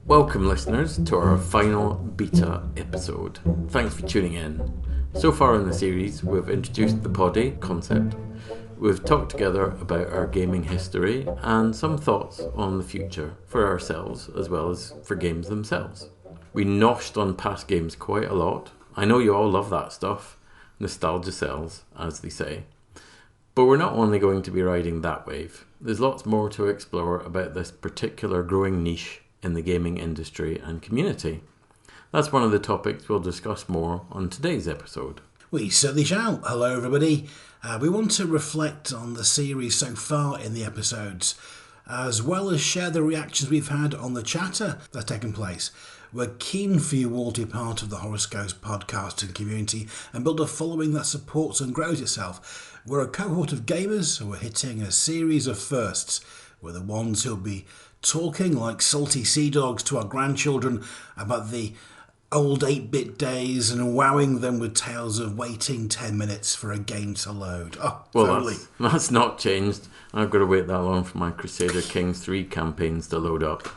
Welcome listeners to our final beta episode. Thanks for tuning in. So far in the series we've introduced the poddy concept, we've talked together about our gaming history and some thoughts on the future for ourselves as well as for games themselves. We noshed on past games quite a lot. I know you all love that stuff. Nostalgia sells, as they say. But we're not only going to be riding that wave. There's lots more to explore about this particular growing niche in the gaming industry and community. That's one of the topics we'll discuss more on today's episode. We certainly shall. Hello everybody. We want to reflect on the series so far in the episodes, as well as share the reactions we've had on the chatter that's taken place. We're keen for you all to be part of the Horoscopes podcasting community and build a following that supports and grows itself. We're a cohort of gamers who are hitting a series of firsts. We're the ones who'll be talking like salty sea dogs to our grandchildren about the old 8-bit days and wowing them with tales of waiting 10 minutes for a game to load. Oh, well, totally. That's not changed. I've got to wait that long for my Crusader Kings 3 campaigns to load up.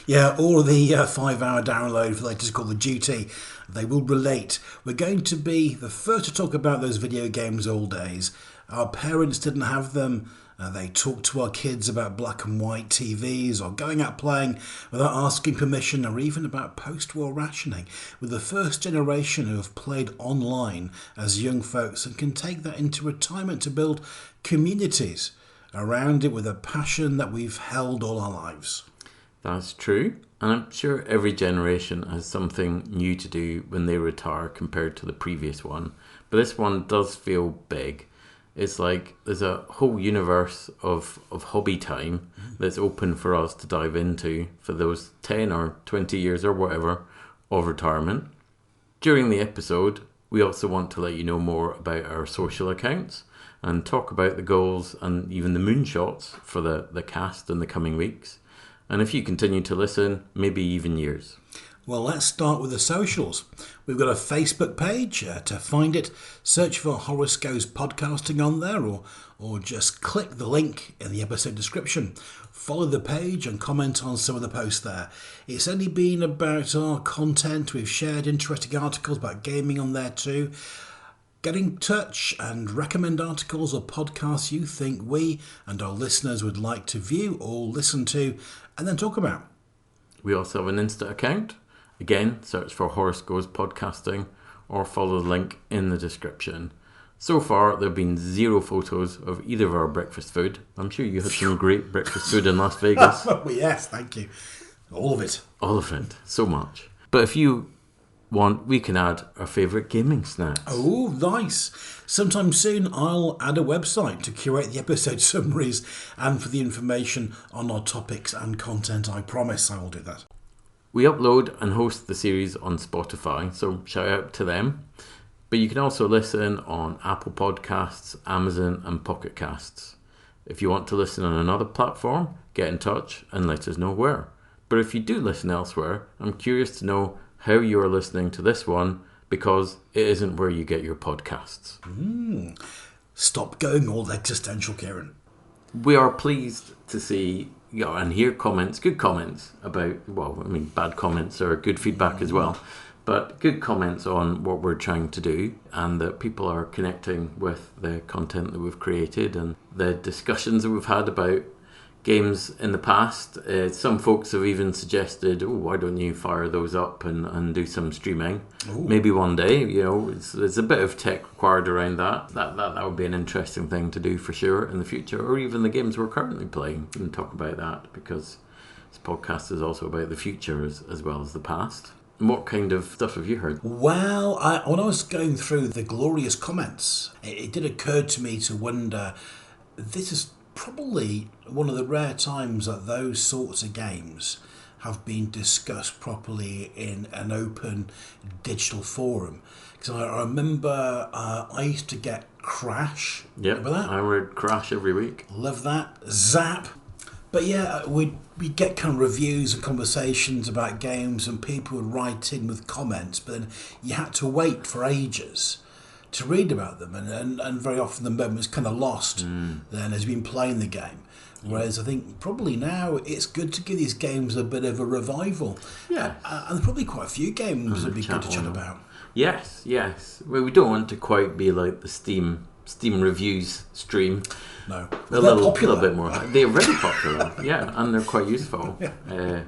Yeah, or the 5-hour download for the latest Call of Duty. They will relate. We're going to be the first to talk about those video games old days. Our parents didn't have them. They talked to our kids about black and white TVs or going out playing without asking permission, or even about post-war rationing. With the first generation who have played online as young folks and can take that into retirement to build communities around it with a passion that we've held all our lives. That's true, and I'm sure every generation has something new to do when they retire compared to the previous one, but this one does feel big. It's like there's a whole universe of hobby time that's open for us to dive into for those 10 or 20 years or whatever of retirement. During the episode, we also want to let you know more about our social accounts and talk about the goals and even the moonshots for the cast in the coming weeks. And if you continue to listen, maybe even years. Well, let's start with the socials. We've got a Facebook page. To find it, search for Horoscopes Podcasting on there, or just click the link in the episode description. Follow the page and comment on some of the posts there. It's only been about our content. We've shared interesting articles about gaming on there too. Get in touch and recommend articles or podcasts you think we and our listeners would like to view or listen to and then talk about. We also have an Insta account. Again, search for Horoscopes Podcasting or follow the link in the description. So far, there have been 0 photos of either of our breakfast food. I'm sure you had some great breakfast food in Las Vegas. Well, yes, thank you. All of it. All of it. So much. But if you want, we can add our favourite gaming snacks. Oh, nice. Sometime soon, I'll add a website to curate the episode summaries and for the information on our topics and content. I promise I will do that. We upload and host the series on Spotify, so shout out to them. But you can also listen on Apple Podcasts, Amazon and Pocket Casts. If you want to listen on another platform, get in touch and let us know where. But if you do listen elsewhere, I'm curious to know how you are listening to this one, because it isn't where you get your podcasts. Stop going all existential, Kieran. We are pleased to see and hear comments, good comments about, bad comments are good feedback as well, but good comments on what we're trying to do and that people are connecting with the content that we've created and the discussions that we've had about games in the past. Some folks have even suggested, why don't you fire those up and do some streaming? Ooh. Maybe one day, there's a bit of tech required around that. That would be an interesting thing to do for sure in the future, or even the games we're currently playing, and talk about that, because this podcast is also about the future as well as the past. And what kind of stuff have you heard? Well, when I was going through the glorious comments, it did occur to me to wonder, this is probably one of the rare times that those sorts of games have been discussed properly in an open digital forum. Because I remember I used to get Crash. Yep, remember that? I read Crash every week. Love that. Zap. But yeah, we'd get kind of reviews and conversations about games and people would write in with comments, but then you had to wait for ages to read about them, and very often the moment's kind of lost then as you've been playing the game. Whereas I think probably now it's good to give these games a bit of a revival. Yeah. And there's probably quite a few games that'd be good to chat about. Yes. Well, we don't want to quite be like the Steam reviews stream. No. A little bit more. They're very popular, yeah, and they're quite useful. Yeah.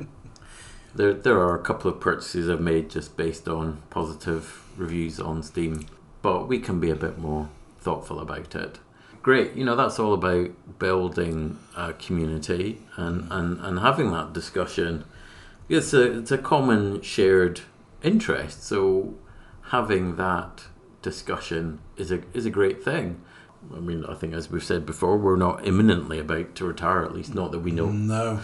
There are a couple of purchases I've made just based on positive reviews on Steam, but we can be a bit more thoughtful about it. Great, that's all about building a community and having that discussion. It's a common shared interest, so having that discussion is a great thing. I mean, I think as we've said before, we're not imminently about to retire, at least not that we know. No.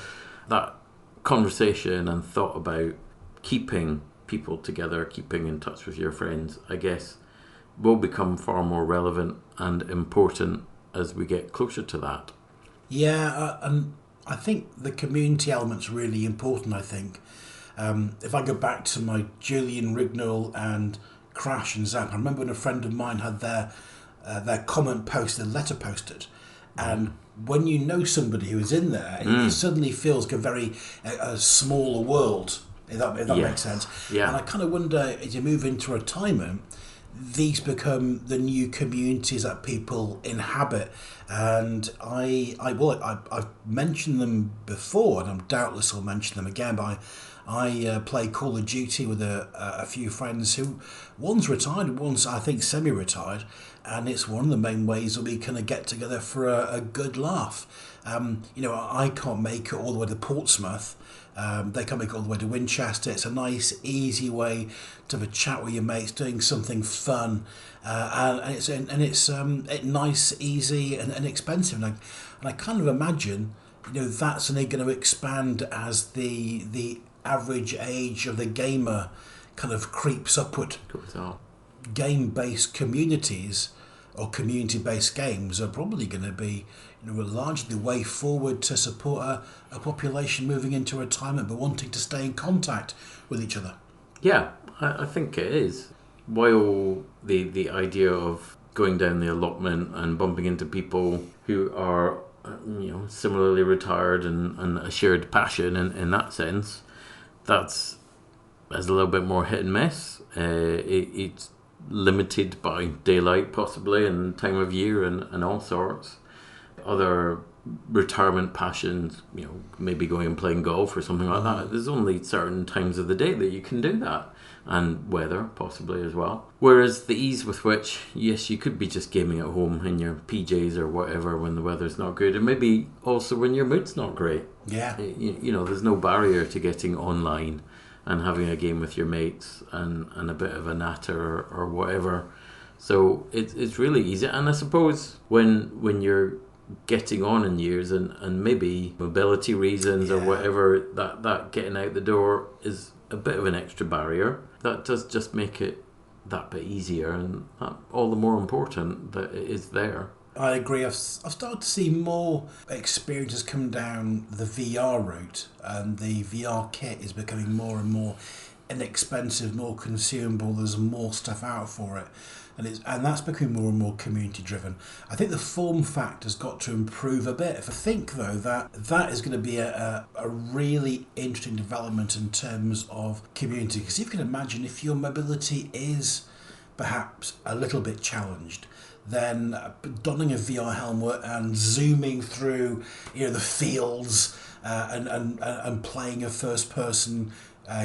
That conversation and thought about keeping people together, keeping in touch with your friends, I guess, will become far more relevant and important as we get closer to that. Yeah, and I think the community element's really important, I think. If I go back to my Julian Rignall and Crash and Zap, I remember when a friend of mine had their comment posted, letter posted, and when you know somebody who is in there, it suddenly feels like a very smaller world, if that makes sense. Yeah. And I kind of wonder, as you move into retirement, these become the new communities that people inhabit. And I've mentioned them before, and I'm doubtless will mention them again, but I play Call of Duty with a few friends who, one's retired, one's I think semi-retired, and it's one of the main ways that we kind of get together for a good laugh. I can't make it all the way to Portsmouth. They can't make it all the way to Winchester. It's a nice, easy way to have a chat with your mates, doing something fun, and it's nice, easy, and inexpensive. And I kind of imagine, that's only going to expand as the average age of the gamer kind of creeps upward. Game-based communities or community-based games are probably going to be largely the way forward to support a population moving into retirement but wanting to stay in contact with each other. Yeah, I think it is. While the idea of going down the allotment and bumping into people who are similarly retired and a shared passion in that sense, that's a little bit more hit and miss. It's limited by daylight possibly and time of year and all sorts. Other retirement passions, maybe going and playing golf or something like that. There's only certain times of the day that you can do that, and weather possibly as well. Whereas the ease with which, yes, you could be just gaming at home in your PJs or whatever when the weather's not good, and maybe also when your mood's not great. Yeah. There's no barrier to getting online and having a game with your mates and a bit of a natter or whatever. So it's really easy. And I suppose when you're getting on in years and maybe mobility reasons or whatever, that getting out the door is a bit of an extra barrier. That does just make it that bit easier, and all the more important that it is there. I agree. I've started to see more experiences come down the VR route, and the VR kit is becoming more and more inexpensive, more consumable. There's more stuff out for it, and that's becoming more and more community driven. I think the form factor's got to improve a bit. I think though that is going to be a really interesting development in terms of community, because you can imagine if your mobility is perhaps a little bit challenged, then donning a VR helmet and zooming through, the fields and playing a first-person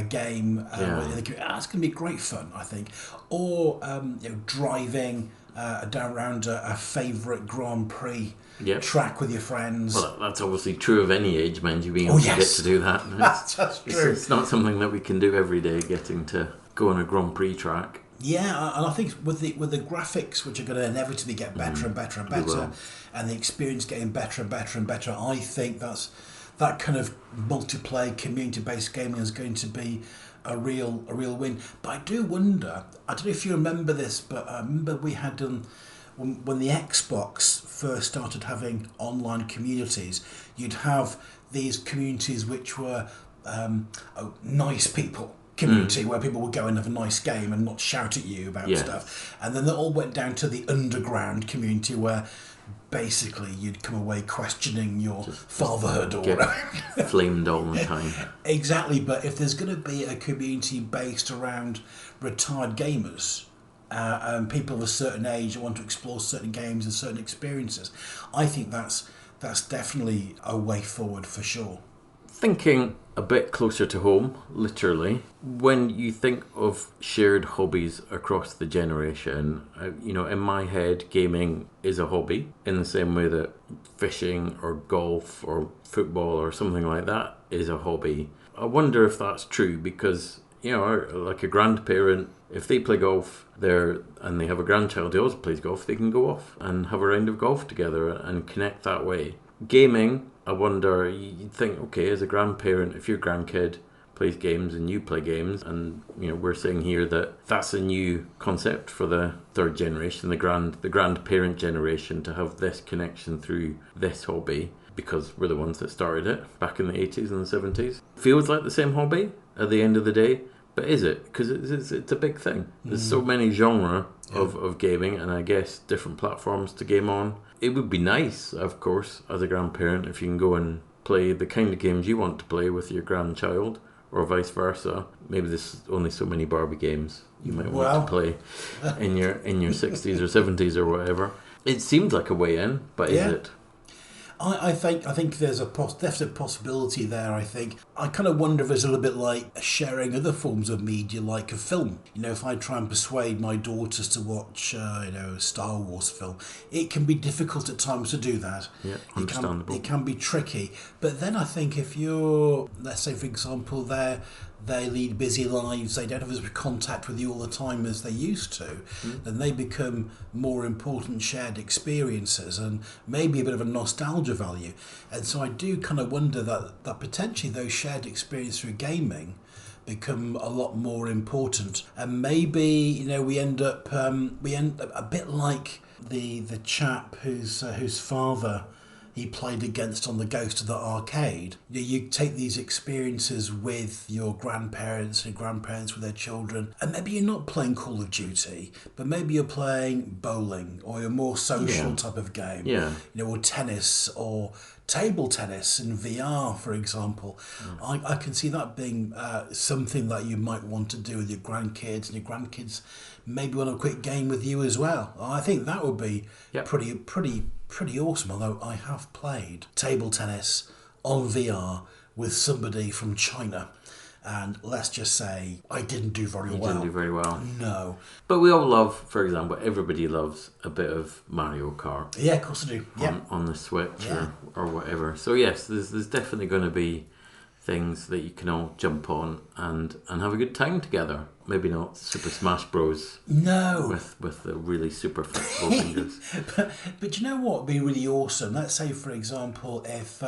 game, that's going to be great fun, I think. Or driving down around a favourite Grand Prix track with your friends. Well, that's obviously true of any age, mind you, being able to get to do that. That's true. It's not something that we can do every day, getting to go on a Grand Prix track. Yeah, and I think with the graphics, which are going to inevitably get better and better and better, and the experience getting better and better and better, I think that kind of multiplayer community-based gaming is going to be a real win. But I do wonder, I don't know if you remember this, but I remember we had done when the Xbox first started having online communities, you'd have these communities which were nice people community where people would go and have a nice game and not shout at you about stuff. And then they all went down to the underground community where basically you'd come away questioning your fatherhood or whatever. Flamed all the time. Exactly, but if there's going to be a community based around retired gamers and people of a certain age who want to explore certain games and certain experiences, I think that's definitely a way forward for sure. Thinking a bit closer to home, literally, when you think of shared hobbies across the generation, in my head, gaming is a hobby in the same way that fishing or golf or football or something like that is a hobby. I wonder if that's true because, like a grandparent, if they play golf and they have a grandchild who also plays golf, they can go off and have a round of golf together and connect that way. Gaming, I wonder, you'd think, okay, as a grandparent, if your grandkid plays games and you play games, and we're saying here that that's a new concept for the third generation, the grandparent generation, to have this connection through this hobby, because we're the ones that started it back in the 80s and the 70s. Feels like the same hobby at the end of the day, but is it? Because it's a big thing. There's so many genre of gaming, and I guess different platforms to game on. It would be nice, of course, as a grandparent, if you can go and play the kind of games you want to play with your grandchild, or vice versa. Maybe there's only so many Barbie games you might want to play in your 60s or 70s or whatever. It seems like a way in, but is it? I think there's a definite possibility there. I kind of wonder if it's a little bit like sharing other forms of media, like a film. If I try and persuade my daughters to watch, a Star Wars film, it can be difficult at times to do that. Yeah, understandable. It can be tricky. But then I think if you're, let's say for example, they lead busy lives, they don't have as much contact with you all the time as they used to, then they become more important shared experiences and maybe a bit of a nostalgia value. And so I do kind of wonder that potentially those shared experiences through gaming become a lot more important. And maybe, we end up a bit like the chap whose father he played against on the Ghost of the Arcade. You take these experiences with your grandparents and grandparents with their children, and maybe you're not playing Call of Duty, but maybe you're playing bowling or a more social type of game, or tennis or table tennis in VR, for example. I can see that being something that you might want to do with your grandkids, and your grandkids maybe want a quick game with you as well. I think that would be pretty awesome, although I have played table tennis on VR with somebody from China, and let's just say I didn't do very well. You didn't do very well. No. But we all love, for example, everybody loves a bit of Mario Kart. Yeah, of course I do. On the Switch or whatever. So yes, there's definitely going to be things that you can all jump on and have a good time together. Maybe not Super Smash Bros. No. With the really super flexible fingers. But you know what would be really awesome? Let's say, for example, if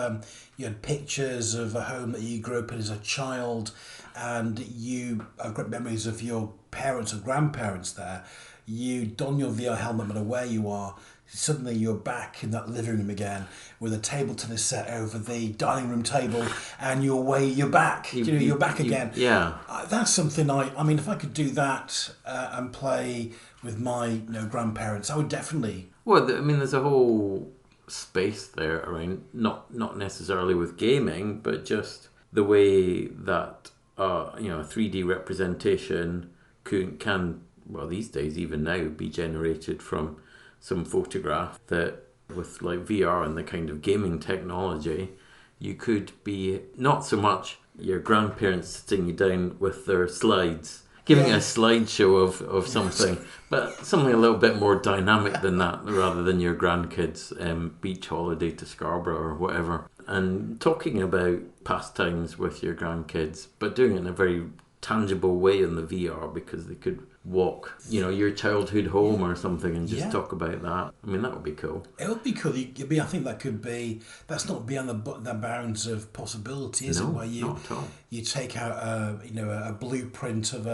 you had pictures of a home that you grew up in as a child and you have great memories of your parents or grandparents there, you don your VR helmet no matter where you are, suddenly you're back in that living room again with a table tennis set over the dining room table, and you're back. You're back again. Yeah, that's something. I mean, if I could do that and play with my grandparents, I would definitely. Well, I mean, there's a whole space there around not necessarily with gaming, but just the way that a 3D representation can well these days even now be generated from some photograph that with like VR and the kind of gaming technology, you could be not so much your grandparents sitting you down with their slides, giving a slideshow of something, but something a little bit more dynamic than that, rather than your grandkids' beach holiday to Scarborough or whatever. And talking about pastimes with your grandkids, but doing it in a very tangible way in the VR, because they could walk, your childhood home or something and just Yeah. talk about that. I mean, that would be cool. It would be cool. I think that could be. That's not beyond the bounds of possibility, is it? No, Where not at all. you take out a blueprint of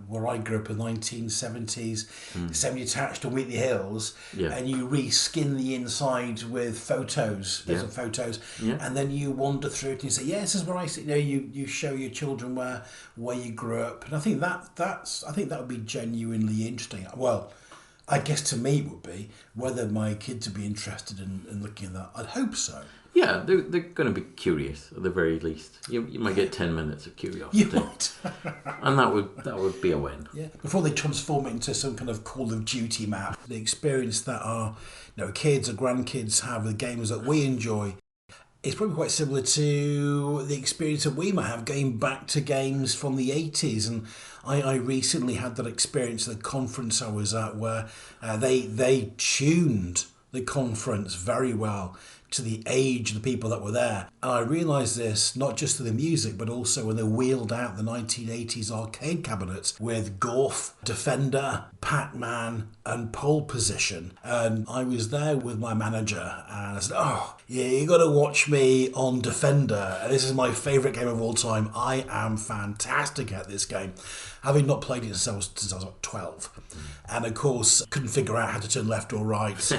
where I grew up in the 1970s, semi-detached on Wheatley Hills, Yeah. and you reskin the inside with photos, Yeah. photos, Yeah. and then you wander through it and you say, "Yeah, this is where I see." You show your children where you grew up, and I think that would be genuinely interesting. Well, I guess to me it would be. Whether my kids would be interested in looking at that, I'd hope so. Yeah, they're going to be curious at the very least. You might get 10 minutes of curiosity. You might. And that would be a win. Yeah. Before they transform it into some kind of Call of Duty map, the experience that our kids or grandkids have with games that we enjoy, it's probably quite similar to the experience that we might have going back to games from the 80s. And I recently had that experience at the conference I was at where they tuned the conference very well to the age of the people that were there. And I realised this not just through the music, but also when they wheeled out the 1980s arcade cabinets with Golf, Defender, Pac-Man and Pole Position. And I was there with my manager and I said, "Oh, yeah, you got to watch me on Defender. This is my favourite game of all time. I am fantastic at this game." Having not played it since I was like 12. And of course, couldn't figure out how to turn left or right.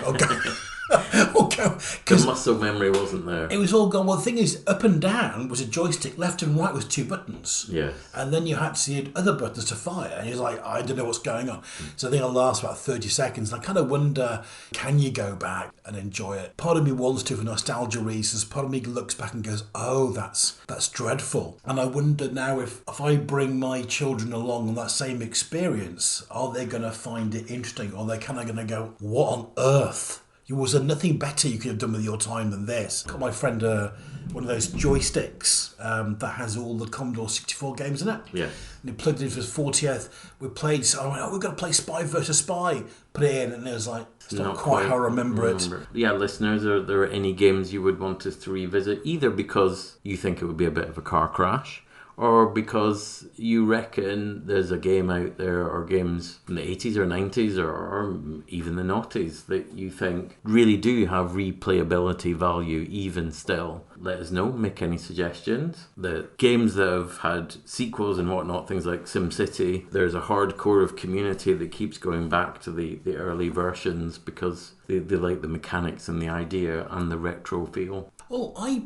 Or go, The muscle memory wasn't there. it was all gone. Well, the thing is, up and down was a joystick, left and right was 2 buttons. Yes. And then you had to see other buttons to fire. And he was like, I don't know what's going on. So I think it'll last about 30 seconds. And I kind of wonder, can you go back and enjoy it? Part of me wants to for nostalgia reasons. Part of me looks back and goes, oh, that's dreadful. And I wonder now if I bring my children along on that same experience, are they going to find it interesting? Or are they kind of going to go, what on earth? Was there nothing better you could have done with your time than this? Got my friend one of those joysticks that has all the Commodore 64 games in it. Yeah. And he plugged it in for his 40th. We played, so I went, oh, we've got to play Spy vs. Spy. Put it in, and it was like, it's not quite how I remember it. Yeah, listeners, are there any games you would want us to revisit? Either because you think it would be a bit of a car crash, or because you reckon there's a game out there or games from the 80s or 90s or even the noughties that you think really do have replayability value even still. Let us know, make any suggestions. The games that have had sequels and whatnot, things like SimCity, there's a hardcore of community that keeps going back to the early versions because they like the mechanics and the idea and the retro feel. Well, I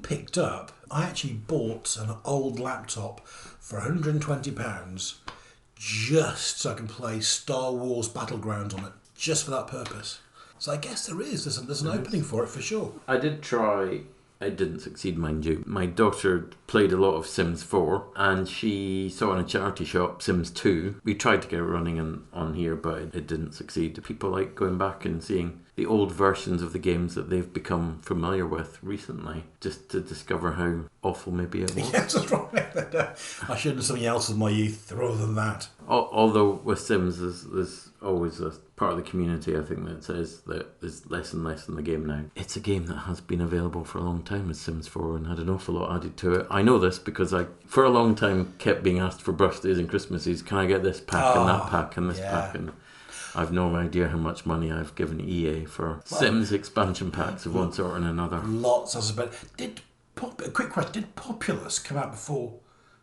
actually bought an old laptop for £120 just so I can play Star Wars Battlegrounds on it, just for that purpose. So I guess there's an opening for it for sure. I did try. I didn't succeed, mind you. My daughter played a lot of Sims 4 and she saw in a charity shop Sims 2. We tried to get it running on here, but it didn't succeed. People like going back and seeing the old versions of the games that they've become familiar with recently, just to discover how awful maybe it was. Yes, that's right. I should have done something else with my youth rather than that. Although with Sims, there's always a part of the community, I think, that says that there's less and less in the game now. It's a game that has been available for a long time as Sims 4 and had an awful lot added to it. I know this because I, for a long time, kept being asked for birthdays and Christmases, can I get this pack and that pack and this pack? And I've no idea how much money I've given EA for Sims expansion packs of one sort and another. Lots, I suppose. A quick question, did Populous come out before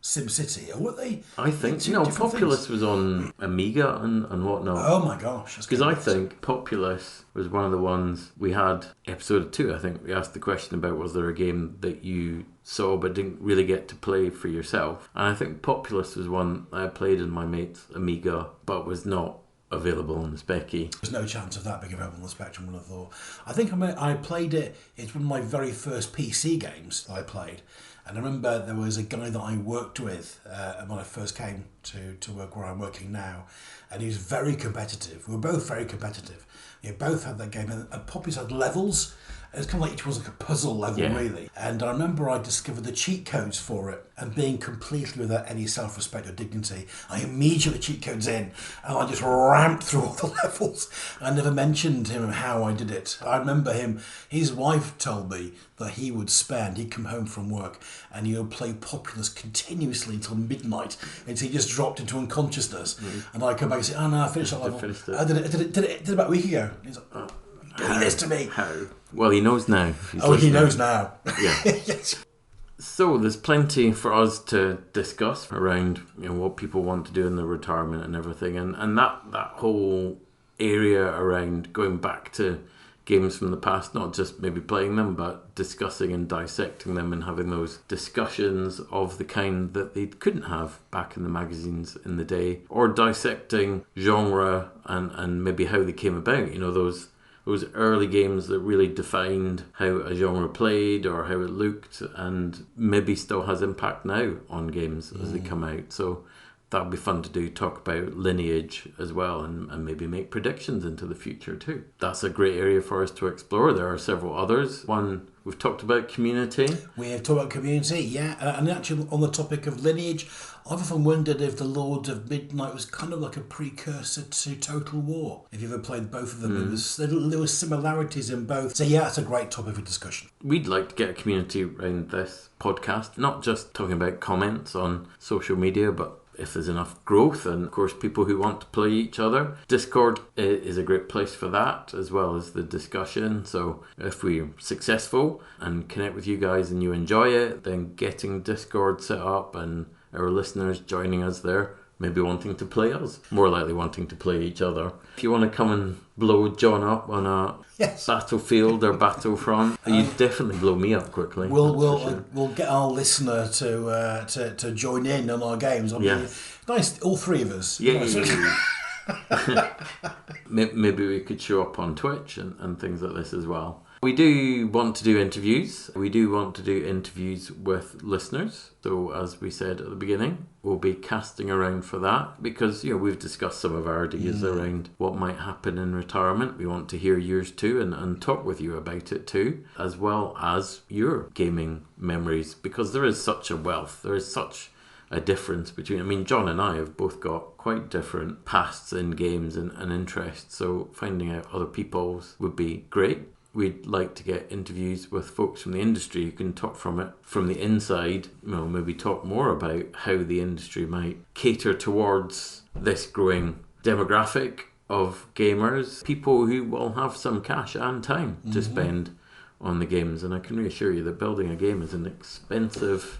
SimCity, or were they? I think Populous was on Amiga and whatnot. Oh my gosh! Because I think Populous was one of the ones we had. Episode 2, I think we asked the question about was there a game that you saw but didn't really get to play for yourself, and I think Populous was one I played in my mate's Amiga but was not available on the Specky. There's no chance of that being available on the Spectrum, I would have thought. I think I played it. It's one of my very first PC games that I played. And I remember there was a guy that I worked with when I first came to work where I'm working now, and he was very competitive. We were both very competitive. both had that game, and Poppies had levels. It was kind of like each was like a puzzle level, really. And I remember I discovered the cheat codes for it, and being completely without any self-respect or dignity, I immediately cheat codes in, and I just ramped through all the levels. I never mentioned him how I did it. I remember his wife told me that he'd come home from work, and he would play Populous continuously until midnight, until he just dropped into unconsciousness. And I'd come back and say, "Oh no, I finished that level. I did it about a week ago." And he's like, "Doing this to me." How? Well, he knows now. He knows now. Yeah. Yes. So there's plenty for us to discuss around, what people want to do in their retirement and everything, and that whole area around going back to games from the past, not just maybe playing them, but discussing and dissecting them and having those discussions of the kind that they couldn't have back in the magazines in the day, or dissecting genre and maybe how they came about, those early games that really defined how a genre played or how it looked, and maybe still has impact now on games as they come out. So that would be fun to do, talk about lineage as well, and maybe make predictions into the future too. That's a great area for us to explore. There are several others. One, we've talked about community. We have talked about community, yeah. And actually on the topic of lineage, I've often wondered if the Lord of Midnight was kind of like a precursor to Total War. If you ever played both of them, there were similarities in both. So yeah, it's a great topic for discussion. We'd like to get a community around this podcast, not just talking about comments on social media, but if there's enough growth, and of course people who want to play each other. Discord is a great place for that, as well as the discussion. So if we're successful and connect with you guys and you enjoy it, then getting Discord set up and our listeners joining us there, maybe wanting to play us, more likely wanting to play each other. If you want to come and blow John up on a battlefield or battlefront, you'd definitely blow me up quickly. We'll get our listener to join in on our games. Nice, all three of us. Yeah. Maybe we could show up on Twitch and things like this as well. We do want to do interviews. We do want to do interviews with listeners. So as we said at the beginning, we'll be casting around for that, because we've discussed some of our ideas around what might happen in retirement. We want to hear yours too, and talk with you about it too, as well as your gaming memories, because there is such a wealth. There is such a difference between, John and I have both got quite different pasts in games and interests, so finding out other people's would be great. We'd like to get interviews with folks from the industry who can talk from the inside, maybe talk more about how the industry might cater towards this growing demographic of gamers, people who will have some cash and time to spend on the games. And I can reassure you that building a game is an expensive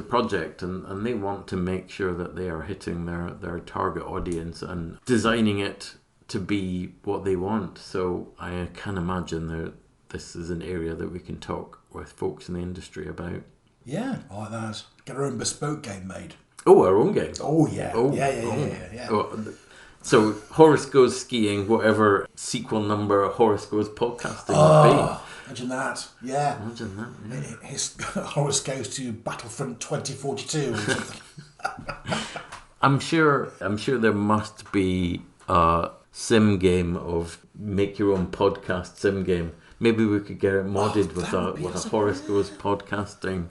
project, and they want to make sure that they are hitting their target audience and designing it to be what they want. So I can imagine that this is an area that we can talk with folks in the industry about. Yeah, I like that. Get our own bespoke game made. Oh, our own game. Oh yeah. Yeah. Oh, so Horace Goes Skiing, whatever sequel number Horace Goes Podcasting would be. Imagine that. Yeah. Imagine that. Yeah. His Horace Goes to Battlefront 2042 or something. I'm sure there must be a sim game of make your own podcast sim game. Maybe we could get it modded with a Horace Goes Podcasting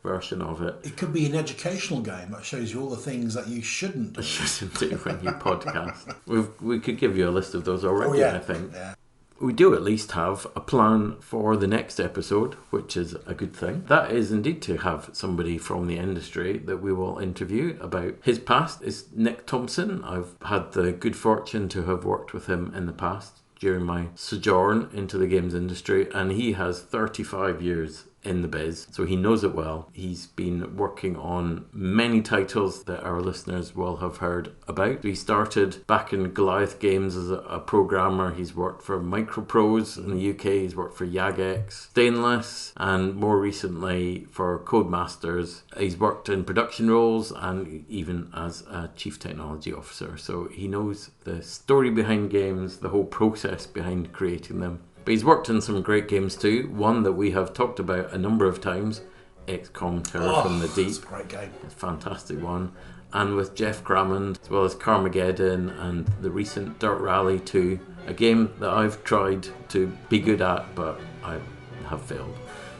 version of it. It could be an educational game that shows you all the things that you shouldn't do. When you podcast. We could give you a list of those already, I think. Yeah. We do at least have a plan for the next episode, which is a good thing. That is indeed to have somebody from the industry that we will interview about his past. Is Nick Thompson. I've had the good fortune to have worked with him in the past during my sojourn into the games industry, and he has 35 years in the biz, so he knows it well. He's been working on many titles that our listeners will have heard about. He started back in Goliath Games as a programmer. He's worked for Microprose in the UK. He's worked for Jagex, Stainless, and more recently for Codemasters. He's worked in production roles and even as a chief technology officer. So he knows the story behind games, the whole process behind creating them. But he's worked in some great games too. One that we have talked about a number of times, XCOM Terror from the Deep. That's a great game. It's a fantastic one. and with Jeff Crammond, as well as Carmageddon and the recent Dirt Rally 2, a game that I've tried to be good at, but I have failed.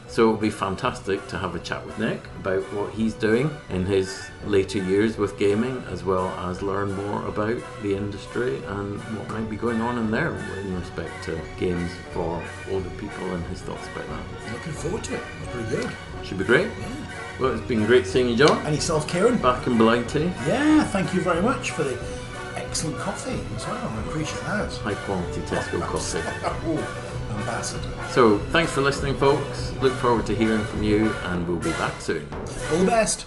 So it'll be fantastic to have a chat with Nick about what he's doing in his later years with gaming, as well as learn more about the industry and what might be going on in there in respect to games for older people and his thoughts about that. Looking forward to it. It's pretty good. Should be great. Yeah. Well, it's been great seeing you, John. And yourself, Kieran. Back in Blighty. Yeah, thank you very much for the excellent coffee as well. I appreciate that. High quality Tesco coffee. Oh, ambassador. So, thanks for listening, folks. Look forward to hearing from you, and we'll be back soon. All the best.